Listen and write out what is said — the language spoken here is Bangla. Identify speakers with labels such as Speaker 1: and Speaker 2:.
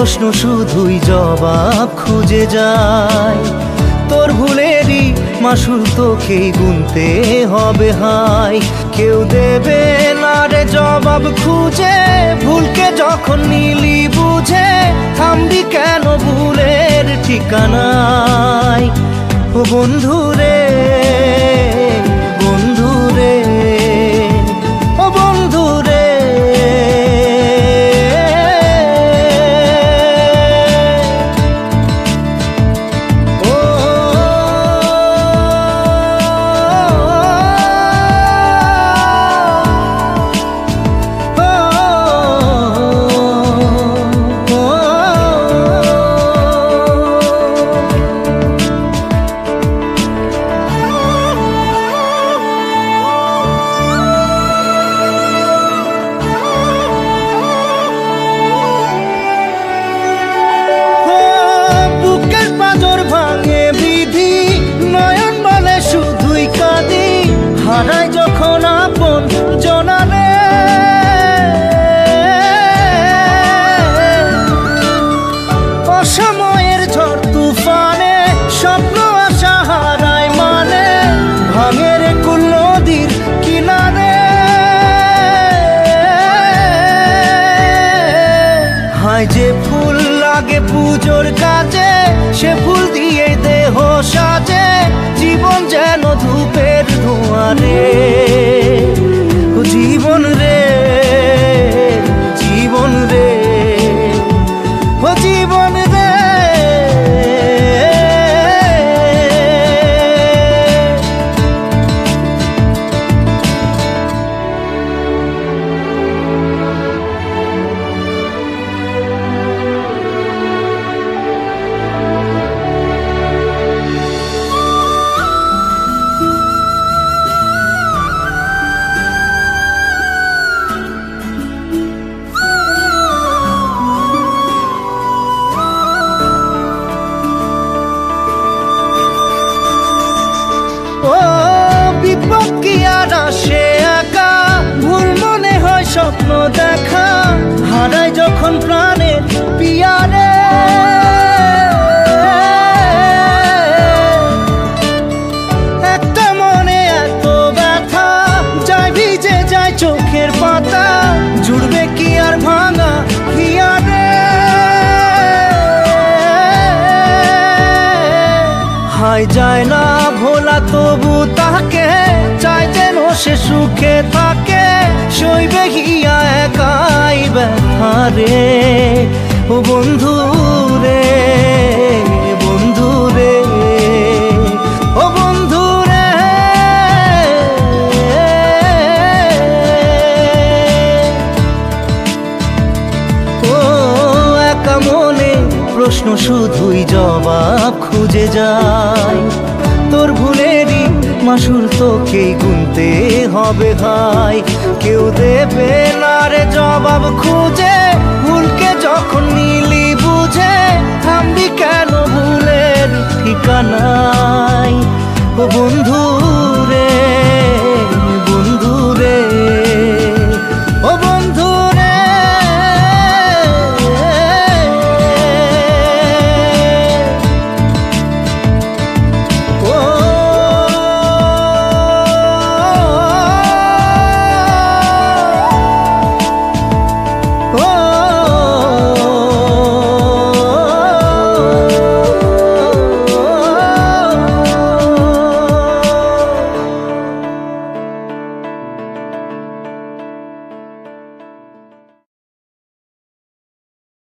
Speaker 1: প্রশ্ন শুধুই জবাব খুঁজে যায়। তোর ভুলেরই মাসুল তোকেই গুনতে হবে হাই। কেউ দেবে না রে জবাব খুঁজে, ভুলকে যখন নিলি বুঝে থামবি কেন ভুলের ঠিকানায়। ও বন্ধু রে, বন্ধু রে, ও বন্ধু রে। হারাই যখন আপন জনারে, অসময়ের ঝড় তুফানে স্বপ্ন আশা হারায় মানে, ভাঙের কুল নদীর কিনারে। হায় যে ফুল লাগে পুজোর কাজে, সে ফুল দিয়ে দেহ সাজে, জীবন যেন ধূপের ধোঁয়ারে। ও জীবন রে, জীবন রে, ও জীবন রে। ও বিপদ কি আর আসে একা, ভুল মনে হয় স্বপ্ন দেখা, হারাই যখন প্রাণের পিয়ারে। একটা মনে এত ব্যথা, যায় ভিজে যায় চোখের পাতা, জুড়বে কি আর ভাঙা হিয়ারে। হায় যায় না ভোলা তবু তাকে, চাই যেন সে সুখে থাকে, সইবে হিয়া একাই ব্যথা রে। ও বন্ধু রে, বন্ধু রে, ও বন্ধু রে। ও একা মনে প্রশ্ন শুধুই জবাব খুঁজে যায়। তোর ভুলেরই মাসুল তোকেই গুনতে হবে ভাই। কেউ দেবে না রে জবাব খুঁজে, ভুলকে যখন নিলি বুঝে থামবি কেন ভুলের ঠিকানায়।